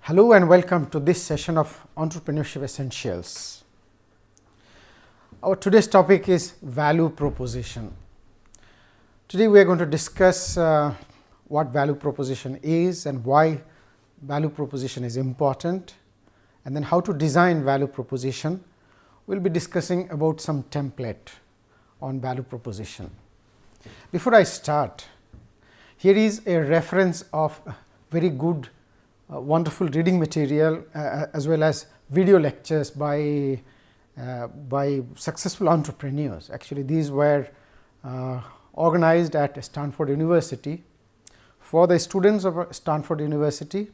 Hello and welcome to this session of Entrepreneurship Essentials. Our today's topic is value proposition. Today we are going to discuss what value proposition is and why value proposition is important, and then how to design value proposition. We will be discussing about some template on value proposition. Before I start, here is a reference of very good wonderful reading material as well as video lectures by successful entrepreneurs. Actually, these were organized at Stanford University for the students of Stanford University,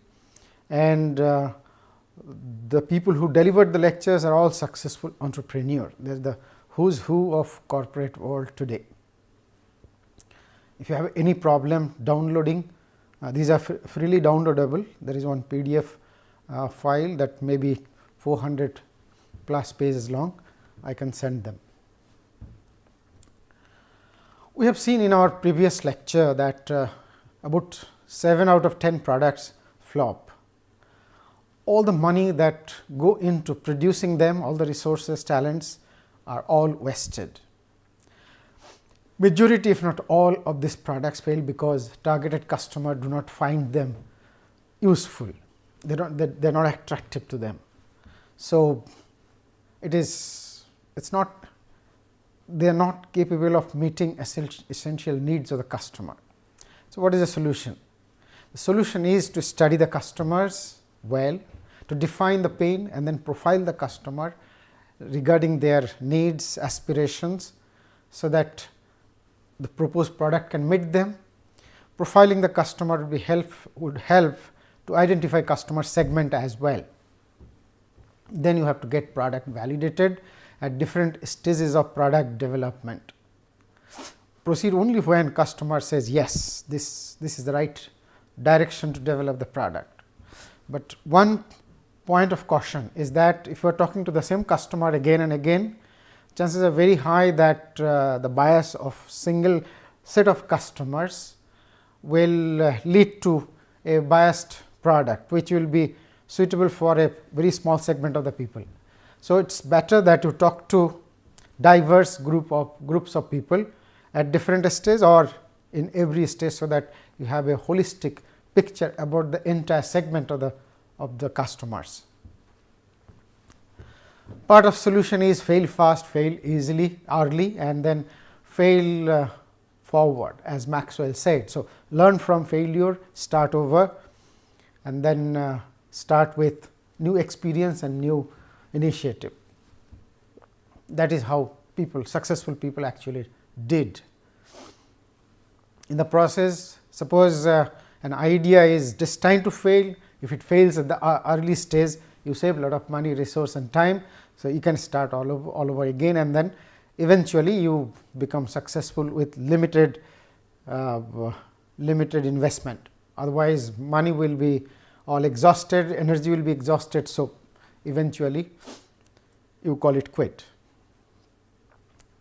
and the people who delivered the lectures are all successful entrepreneurs. They are the who's who of corporate world today. If you have any problem downloading, these are freely downloadable. There is one PDF file that may be 400 plus pages long. I can send them. We have seen in our previous lecture that about 7 out of 10 products flop. All the money that go into producing them, all the resources, talents are all wasted. Majority, if not all, of these products fail because targeted customer do not find them useful. They are not attractive to them. So they are not capable of meeting essential needs of the customer. So what is the solution? The solution is to study the customers well, to define the pain and then profile the customer regarding their needs, aspirations, so that the proposed product can meet them. Profiling the customer would help to identify customer segment as well. Then you have to get product validated at different stages of product development. Proceed only when customer says yes, this is the right direction to develop the product. But one point of caution is that if you are talking to the same customer again and again, chances are very high that the bias of single set of customers will lead to a biased product, which will be suitable for a very small segment of the people. So it is better that you talk to diverse groups of people at different stages or in every stage, so that you have a holistic picture about the entire segment of the customers. Part of solution is fail fast, fail easily, early, and then fail forward, as Maxwell said. So learn from failure, start over, and then start with new experience and new initiative. That is how successful people actually did. In the process, suppose an idea is destined to fail. If it fails at the early stage, you save a lot of money, resource and time. So you can start all over again, and then eventually you become successful with limited investment. Otherwise, money will be all exhausted, energy will be exhausted. So eventually you call it quit.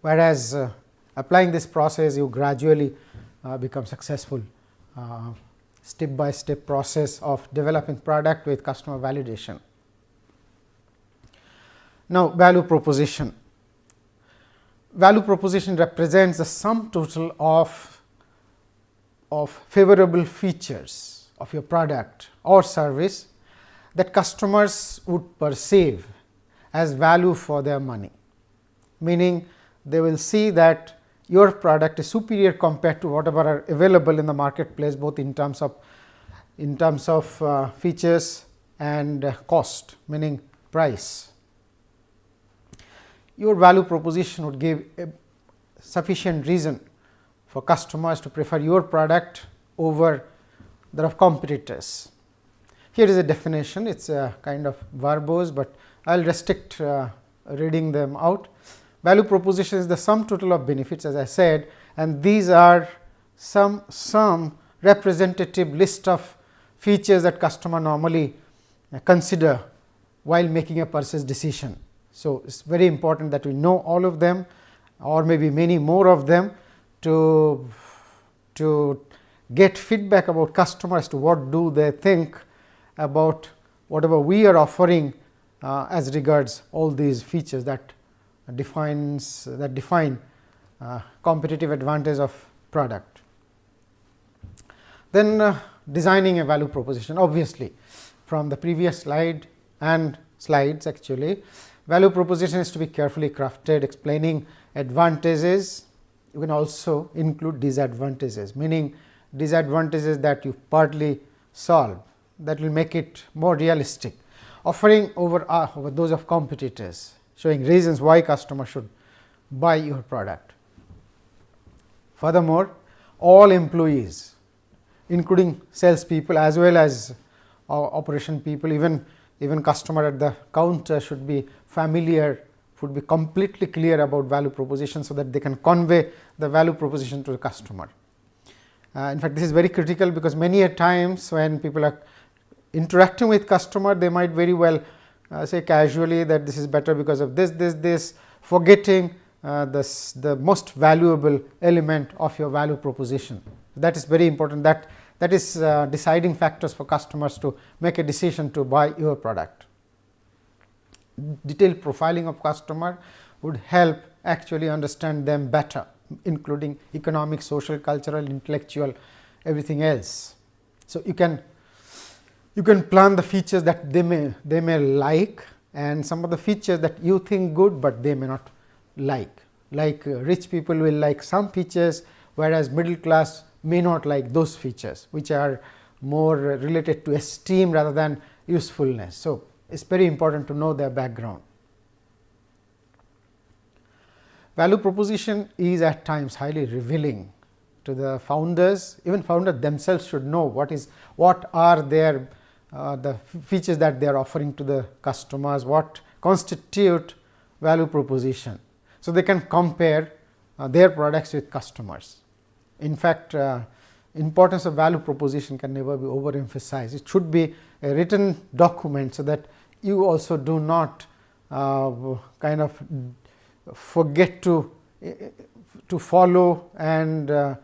Whereas applying this process, you gradually become successful. Step by step process of developing product with customer validation. Now, value proposition. Value proposition represents the sum total of favorable features of your product or service that customers would perceive as value for their money. Meaning, they will see that your product is superior compared to whatever are available in the marketplace, both in terms of features and cost, meaning price. Your value proposition would give a sufficient reason for customers to prefer your product over that of competitors. Here is a definition. It is a kind of verbose, but I will restrict reading them out. Value proposition is the sum total of benefits, as I said, and these are some representative list of features that customer normally consider while making a purchase decision. So it is very important that we know all of them, or maybe many more of them, to get feedback about customers, to what do they think about whatever we are offering as regards all these features that define competitive advantage of product. Then designing a value proposition. Obviously, from the previous slide and slides actually, value proposition is to be carefully crafted, explaining advantages. You can also include disadvantages, meaning disadvantages that you partly solve, that will make it more realistic, offering over those of competitors, showing reasons why customers should buy your product. Furthermore, all employees, including salespeople as well as operation people, even customer at the counter, should be familiar, should be completely clear about value proposition, so that they can convey the value proposition to the customer. In fact, this is very critical, because many a times when people are interacting with customer, they might very well say casually that this is better because of this, forgetting the most valuable element of your value proposition. That is very important. That is deciding factors for customers to make a decision to buy your product. Detailed profiling of customer would help actually understand them better, including economic, social, cultural, intellectual, everything else. So you can plan the features that they may like, and some of the features that you think good but they may not like. Rich people will like some features, whereas middle class may not like those features, which are more related to esteem rather than usefulness. So it's very important to know their background. Value proposition is at times highly revealing to the founders. Even founders themselves should know what are their the features that they are offering to the customers, what constitute value proposition, so they can compare their products with customers. In fact, importance of value proposition can never be overemphasized. It should be a written document, so that you also do not kind of forget to follow and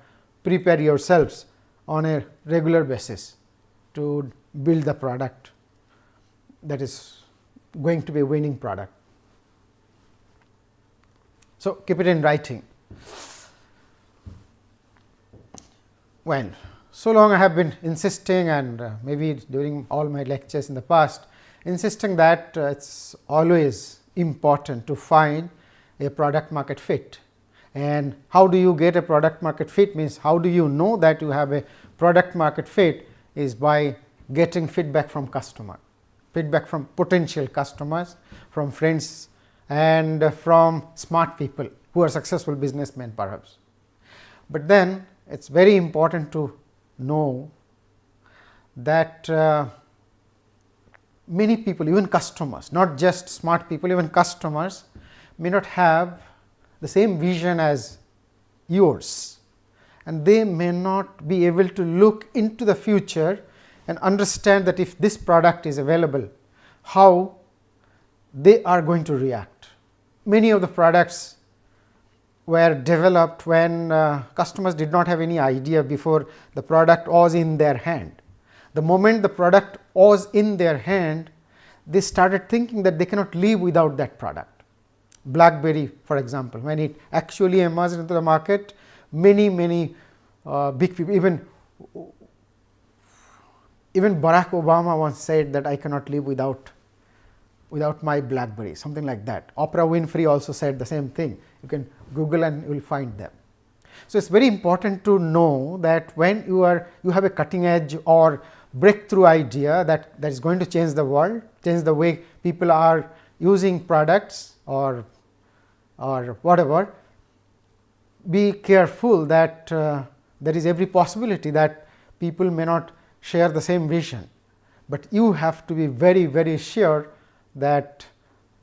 prepare yourselves on a regular basis to build the product that is going to be a winning product. So keep it in writing. Well, so long I have been insisting, and maybe during all my lectures in the past, insisting that it's always important to find a product market fit. And how do you get a product market fit? Means how do you know that you have a product market fit is by getting feedback from customer, feedback from potential customers, from friends, and from smart people who are successful businessmen perhaps. But then it's very important to know that many people, even customers, not just smart people, even customers may not have the same vision as yours, and they may not be able to look into the future and understand that if this product is available, how they are going to react. Many of the products were developed when customers did not have any idea before the product was in their hand. The moment the product was in their hand, they started thinking that they cannot live without that product. BlackBerry, for example, when it actually emerged into the market, many big people, even Barack Obama once said that I cannot live without my BlackBerry, something like that. Oprah Winfrey also said the same thing. You can Google and you will find them. So it's very important to know that when you have a cutting edge or breakthrough idea that is going to change the world, change the way people are using products or whatever, be careful that there is every possibility that people may not share the same vision, but you have to be very sure that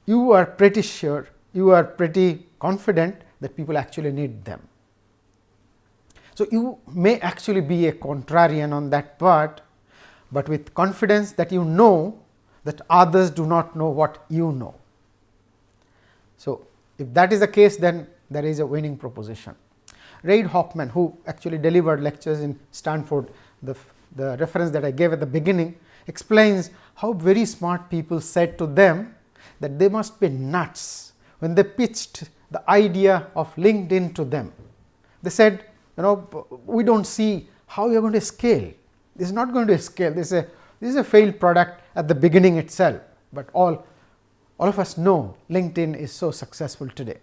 you are pretty sure, you are pretty confident that people actually need them. So you may actually be a contrarian on that part, but with confidence that you know that others do not know what you know. So if that is the case, then there is a winning proposition. Reid Hoffman, who actually delivered lectures in Stanford, the the reference that I gave at the beginning explains how very smart people said to them that they must be nuts when they pitched the idea of LinkedIn to them. They said, we don't see how you are going to scale. This is not going to scale. This is a failed product at the beginning itself, but all of us know LinkedIn is so successful today.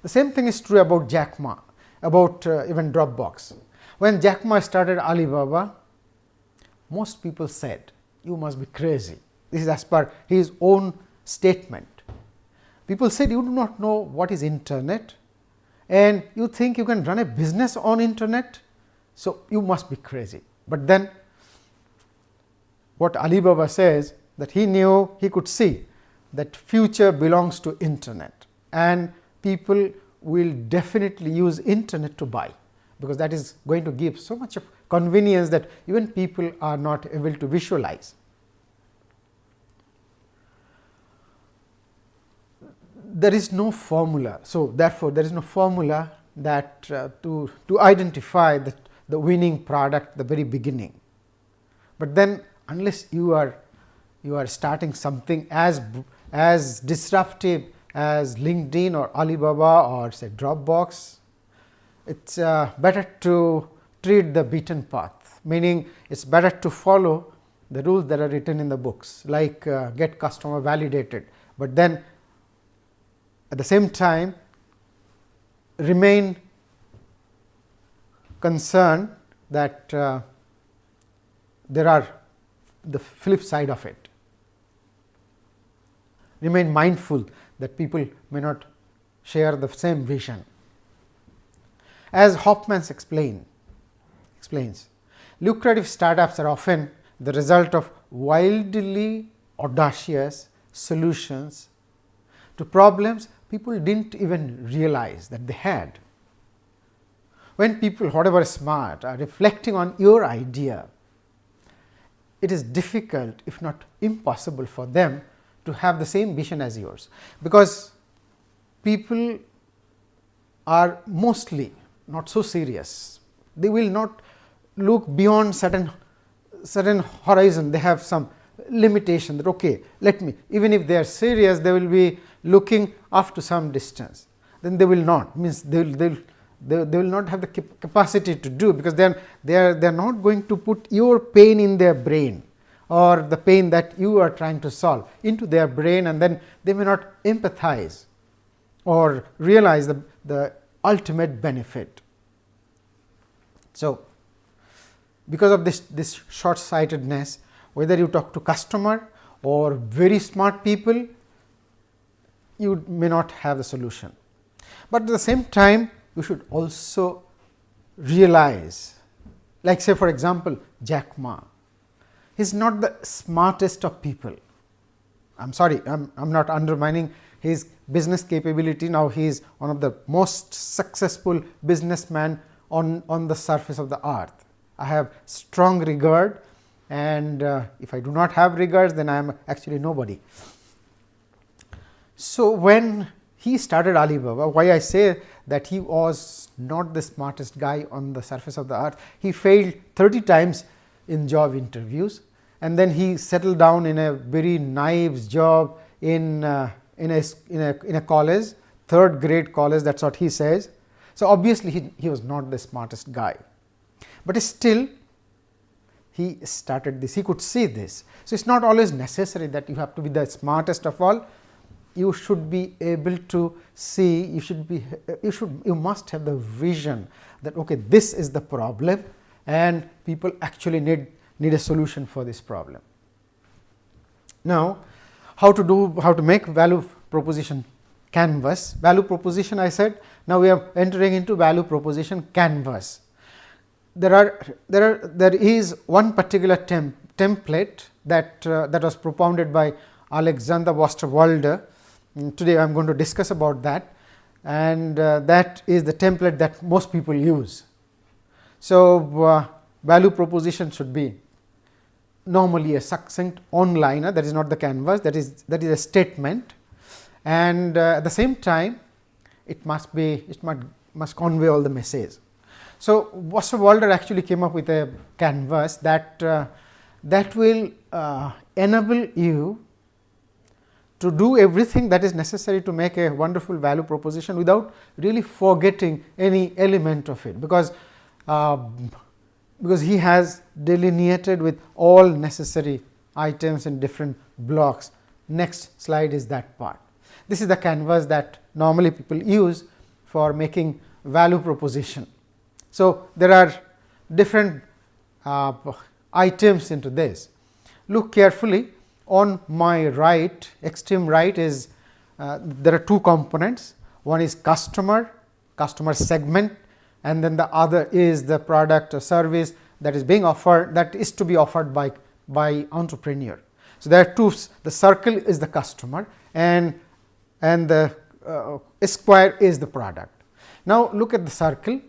The same thing is true about Jack Ma, about even Dropbox. When Jack Ma started Alibaba, most people said, you must be crazy. This is as per his own statement. People said, you do not know what is internet and you think you can run a business on internet, so you must be crazy. But then what Alibaba says, that he knew, he could see that future belongs to internet and people will definitely use internet to buy, because that is going to give so much of convenience that even people are not able to visualize. There is no formula. So, therefore, there is no formula that to identify the winning product at the very beginning. But then unless you are starting something as disruptive as LinkedIn or Alibaba or say Dropbox, it's better to treat the beaten path, meaning it's better to follow the rules that are written in the books, like get customer validated, but then at the same time remain concerned that there are the flip side of it. Remain mindful that people may not share the same vision. As Hoffman explains, lucrative startups are often the result of wildly audacious solutions to problems people didn't even realize that they had. When people, whatever smart, are reflecting on your idea, it is difficult, if not impossible, for them to have the same vision as yours, because people are mostly not so serious. They will not look beyond certain horizon. They have some limitation that, okay, let me, even if they are serious, they will be looking up to some distance. Then they will not, means they will not have the capacity to do, because they are not going to put your pain in their brain or the pain that you are trying to solve into their brain, and then they may not empathize or realize the ultimate benefit. So, because of this short-sightedness, whether you talk to customer or very smart people, you may not have the solution. But at the same time, you should also realize, like say for example, Jack Ma. He is not the smartest of people. I am sorry, I am not undermining his business capability. Now he is one of the most successful businessmen on the surface of the earth. I have strong regard, and if I do not have regards, then I am actually nobody. So, when he started Alibaba, why I say that he was not the smartest guy on the surface of the earth, he failed 30 times in job interviews, and then he settled down in a very naive job in a college, third grade college, that is what he says. So, obviously, he was not the smartest guy, but still he started this, he could see this. So, it is not always necessary that you have to be the smartest of all. You should be able to see, you must have the vision that, okay, this is the problem and people actually need a solution for this problem. Now, how to make value proposition canvas. Value proposition, I said, now we are entering into value proposition canvas. There is one particular template that was propounded by Alexander Osterwalder. Today I am going to discuss about that, and that is the template that most people use. So, value proposition should be normally a succinct one-liner, that is not the canvas, that is a statement, and at the same time it must convey all the message. So Osterwalder actually came up with a canvas that that will enable you to do everything that is necessary to make a wonderful value proposition without really forgetting any element of it, because he has delineated with all necessary items in different blocks. Next slide is that part. This is the canvas that normally people use for making value proposition. So, there are different items into this. Look carefully. On my right, extreme right, is there are two components. One is customer segment, and then the other is the product or service that is being offered, that is to be offered by entrepreneur. So, there are two. The circle is the customer, and the square is the product. Now, look at the circle.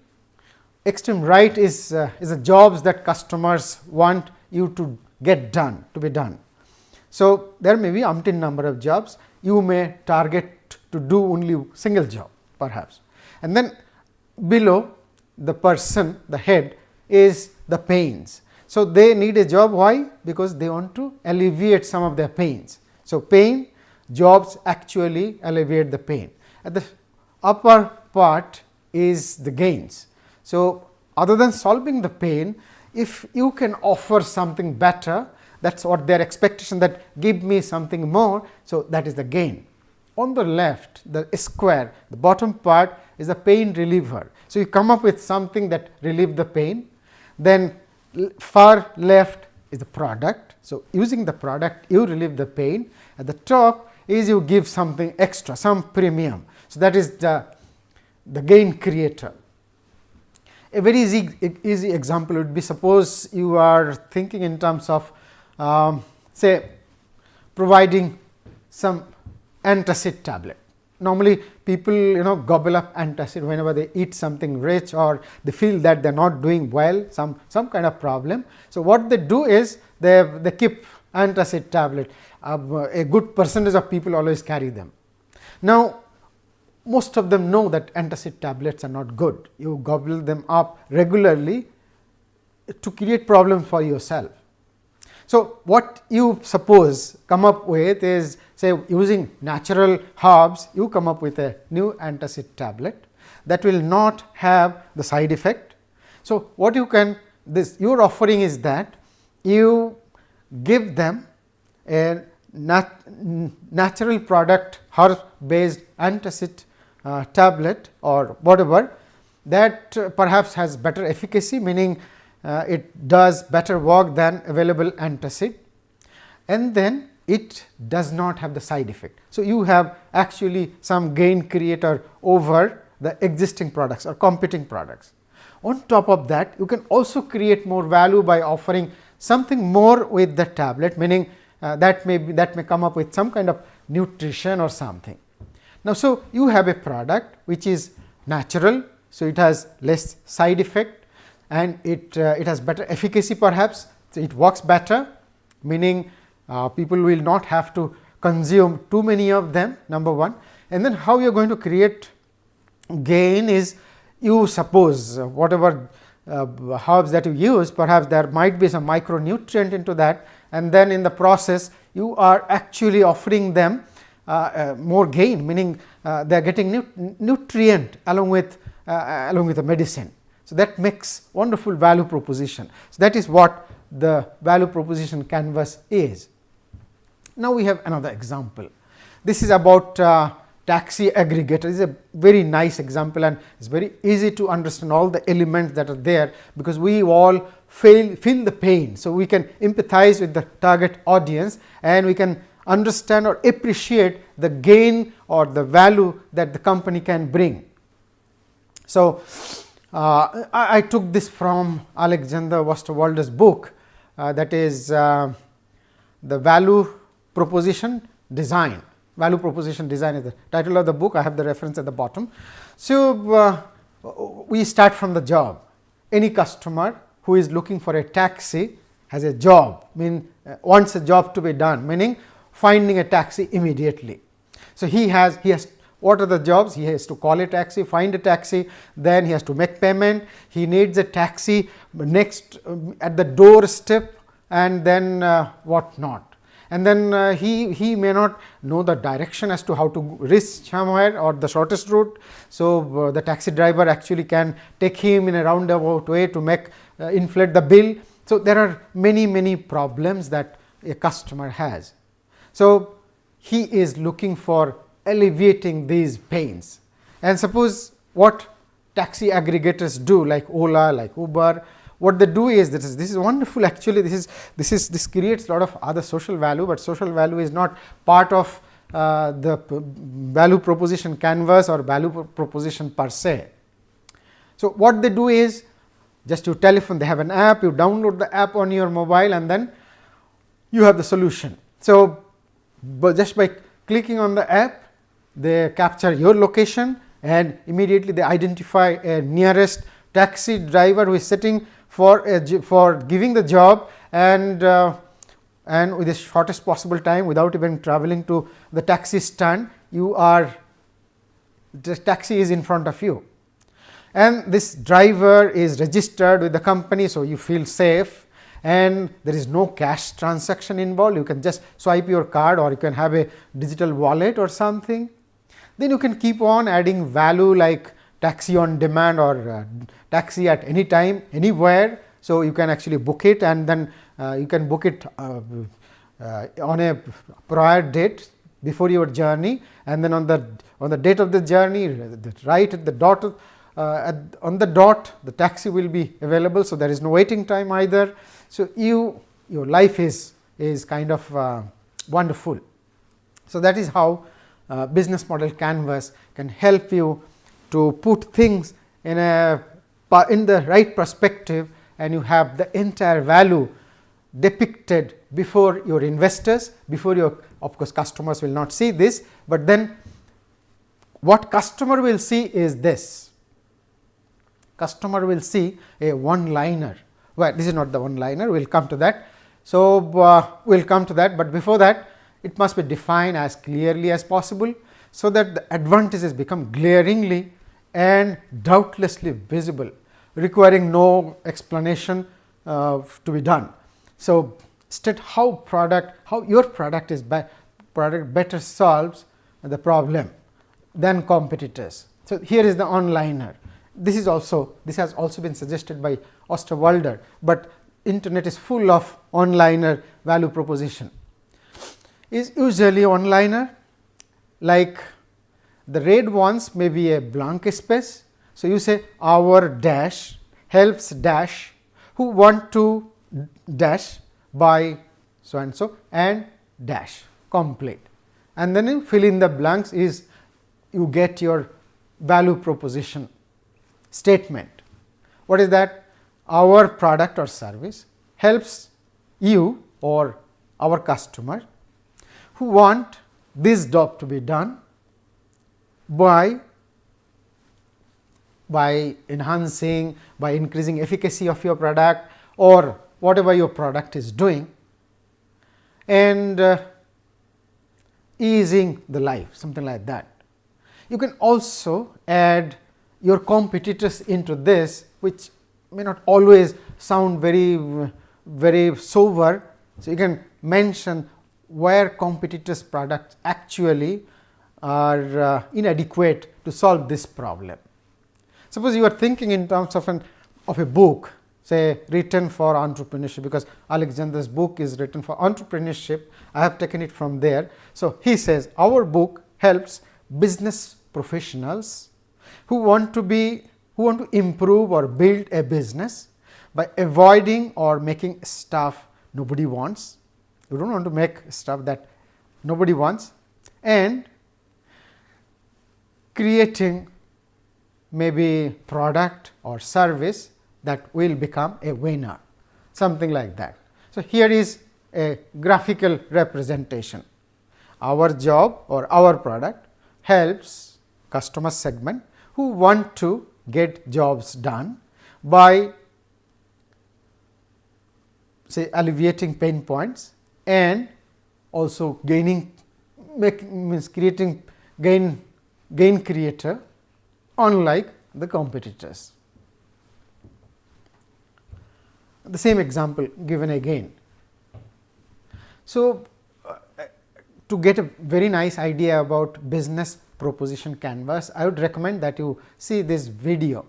Extreme right is the jobs that customers want you to get done, to be done. So, there may be umpteen number of jobs. You may target to do only single job perhaps, and then below the person, the head, is the pains. So, they need a job. Why? Because they want to alleviate some of their pains. So, pain jobs actually alleviate the pain. At the upper part is the gains. So, other than solving the pain, if you can offer something better, that is what their expectation, that give me something more. So, that is the gain. On the left, the square, the bottom part is the pain reliever. So, you come up with something that relieve the pain. Then far left is the product. So, using the product you relieve the pain. At the top is you give something extra, some premium. So, that is the gain creator. A very easy example would be, suppose you are thinking in terms of say providing some antacid tablet. Normally people gobble up antacid whenever they eat something rich, or they feel that they are not doing well, some kind of problem. So, what they do is they keep antacid tablet. A good percentage of people always carry them. Now, most of them know that antacid tablets are not good. You gobble them up regularly to create problems for yourself. So, what you suppose come up with is, say, using natural herbs, you come up with a new antacid tablet that will not have the side effect. So, what you can, your offering is that you give them a natural product, herb based antacid tablet or whatever, that perhaps has better efficacy, meaning it does better work than available antacid, and then it does not have the side effect. So, you have actually some gain creator over the existing products or competing products. On top of that, you can also create more value by offering something more with the tablet, meaning that may come up with some kind of nutrition or something. Now, so you have a product which is natural, so it has less side effect, and it has better efficacy perhaps. So, it works better, meaning people will not have to consume too many of them, number one. And then how you are going to create gain is, you suppose whatever herbs that you use, perhaps there might be some micronutrient into that, and then in the process you are actually offering them more gain, meaning they are getting nutrient along with the medicine. So, that makes wonderful value proposition. So, that is what the value proposition canvas is. Now, we have another example. This is about taxi aggregator. This is a very nice example, and it is very easy to understand all the elements that are there, because we all feel the pain. So, we can empathize with the target audience, and we can understand or appreciate the gain or the value that the company can bring. So, I took this from Alexander Osterwalder's book, that is the value proposition design. Value proposition design is the title of the book. I have the reference at the bottom. So, we start from the job. Any customer who is looking for a taxi has a job, wants a job to be done, meaning finding a taxi immediately. So, he has What are the jobs? He has to call a taxi, find a taxi, then he has to make payment, he needs a taxi next at the doorstep, and then what not. And then he may not know the direction as to how to reach somewhere or the shortest route. So, the taxi driver actually can take him in a roundabout way to make inflate the bill. So, there are many problems that a customer has. So, he is looking for alleviating these pains. And suppose what taxi aggregators do, like Ola, like Uber, what they do is, this is wonderful actually, this creates a lot of other social value, but social value is not part of the value proposition canvas or value proposition per se. So, what they do is, just you telephone, they have an app, you download the app on your mobile and then you have the solution. So, but just by clicking on the app, they capture your location and immediately they identify a nearest taxi driver who is sitting for giving the job, and with the shortest possible time, without even traveling to the taxi stand, the taxi is in front of you, and this driver is registered with the company. So, you feel safe and there is no cash transaction involved. You can just swipe your card, or you can have a digital wallet or something. Then you can keep on adding value like taxi on demand or taxi at any time, anywhere. So, you can actually book it, and then you can book it on a prior date before your journey, and then on the date of the journey, right at the dot on the dot, the taxi will be available. So, there is no waiting time either. So, your life is kind of wonderful. So, that is how business model canvas can help you to put things in the right perspective, and you have the entire value depicted before your investors, before your, of course, customers will not see this, but then what customer will see is this. Customer will see a one liner. Well, this is not the one liner, we will come to that. So, we will come to that, but before that it must be defined as clearly as possible, so that the advantages become glaringly and doubtlessly visible, requiring no explanation to be done. So, state how your product better solves the problem than competitors. So, here is the onliner. This has also been suggested by Osterwalder, but internet is full of onliner value proposition. Is usually onliner like the red ones may be a blank space. So, you say our dash helps dash who want to dash by so and so and dash complete, and then you fill in the blanks, is you get your value proposition statement. What is that? Our product or service helps you or our customer who want this job to be done by enhancing, by increasing efficacy of your product or whatever your product is doing, and easing the life, something like that. You can also add your competitors into this, which may not always sound very sober. So, you can mention where competitors' products actually are inadequate to solve this problem. Suppose you are thinking in terms of a book, say written for entrepreneurship, because Alexander's book is written for entrepreneurship. I have taken it from there. So, he says our book helps business professionals who want to improve or build a business by avoiding or making stuff nobody wants. You don't want to make stuff that nobody wants, and creating maybe product or service that will become a winner, something like that. So, here is a graphical representation. Our job or our product helps customer segment who want to get jobs done by, say, alleviating pain points and also gain gain creator, unlike the competitors. The same example given again. So, to get a very nice idea about business proposition canvas, I would recommend that you see this video.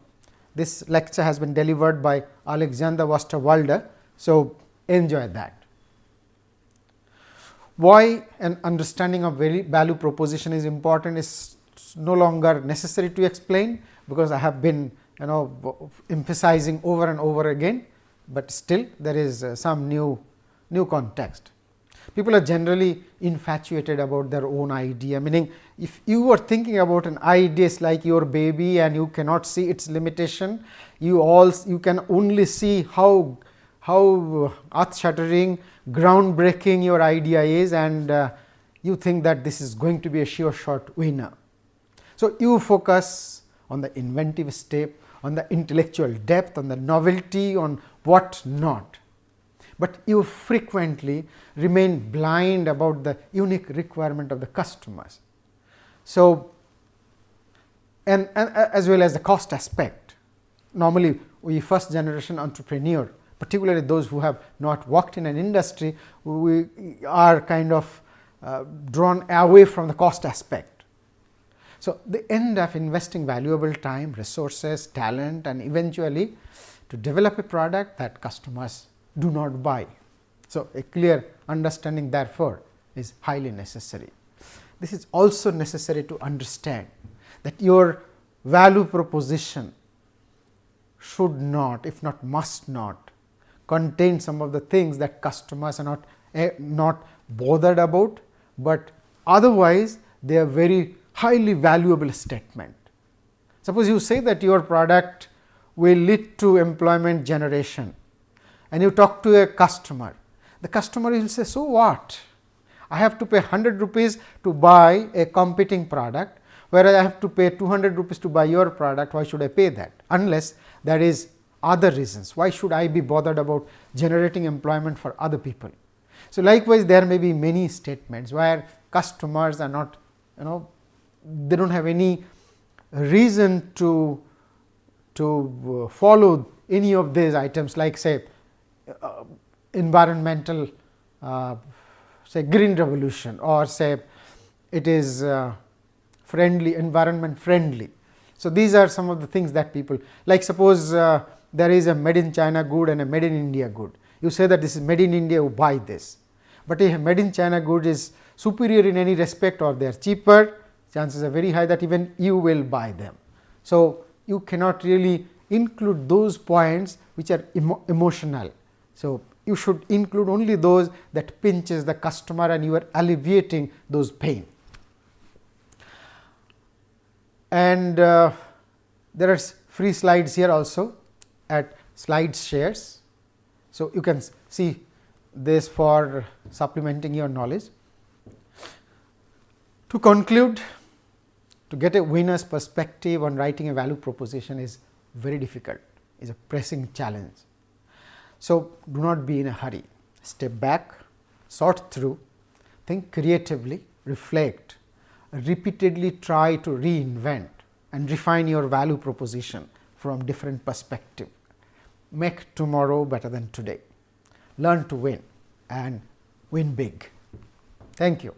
This lecture has been delivered by Alexander Westerwalder. So, enjoy that. Why an understanding of value proposition is important is no longer necessary to explain, because I have been emphasizing over and over again, but still there is some new context. People are generally infatuated about their own idea, meaning if you are thinking about an idea like your baby and you cannot see its limitation, you can only see how earth-shattering, groundbreaking your idea is, and you think that this is going to be a sure shot winner. So, you focus on the inventive step, on the intellectual depth, on the novelty, on what not. But you frequently remain blind about the unique requirement of the customers. So, and as well as the cost aspect. Normally, we first generation entrepreneur, particularly those who have not worked in an industry, we are kind of drawn away from the cost aspect. So, they end up investing valuable time, resources, talent, and eventually to develop a product that customers do not buy. So, a clear understanding therefore is highly necessary. This is also necessary to understand that your value proposition should not, if not must not, contain some of the things that customers are not bothered about, but otherwise they are very highly valuable statement. Suppose you say that your product will lead to employment generation, and you talk to a customer. The customer will say, so what? I have to pay 100 rupees to buy a competing product, whereas I have to pay 200 rupees to buy your product. Why should I pay that? Unless there is other reasons. Why should I be bothered about generating employment for other people? So, likewise there may be many statements where customers are not, they do not have any reason to follow any of these items, like say environmental, say green revolution, or say it is friendly, environment friendly. So, these are some of the things that people like. Suppose there is a made in China good and a made in India good. You say that this is made in India, you buy this, but if made in China good is superior in any respect or they are cheaper, chances are very high that even you will buy them. So, you cannot really include those points which are emotional. So, you should include only those that pinches the customer and you are alleviating those pain. And there are free slides here also at slide shares. So, you can see this for supplementing your knowledge. To conclude, to get a winner's perspective on writing a value proposition is very difficult, is a pressing challenge. So, do not be in a hurry, step back, sort through, think creatively, reflect, repeatedly try to reinvent and refine your value proposition from different perspectives. Make tomorrow better than today. Learn to win and win big. Thank you.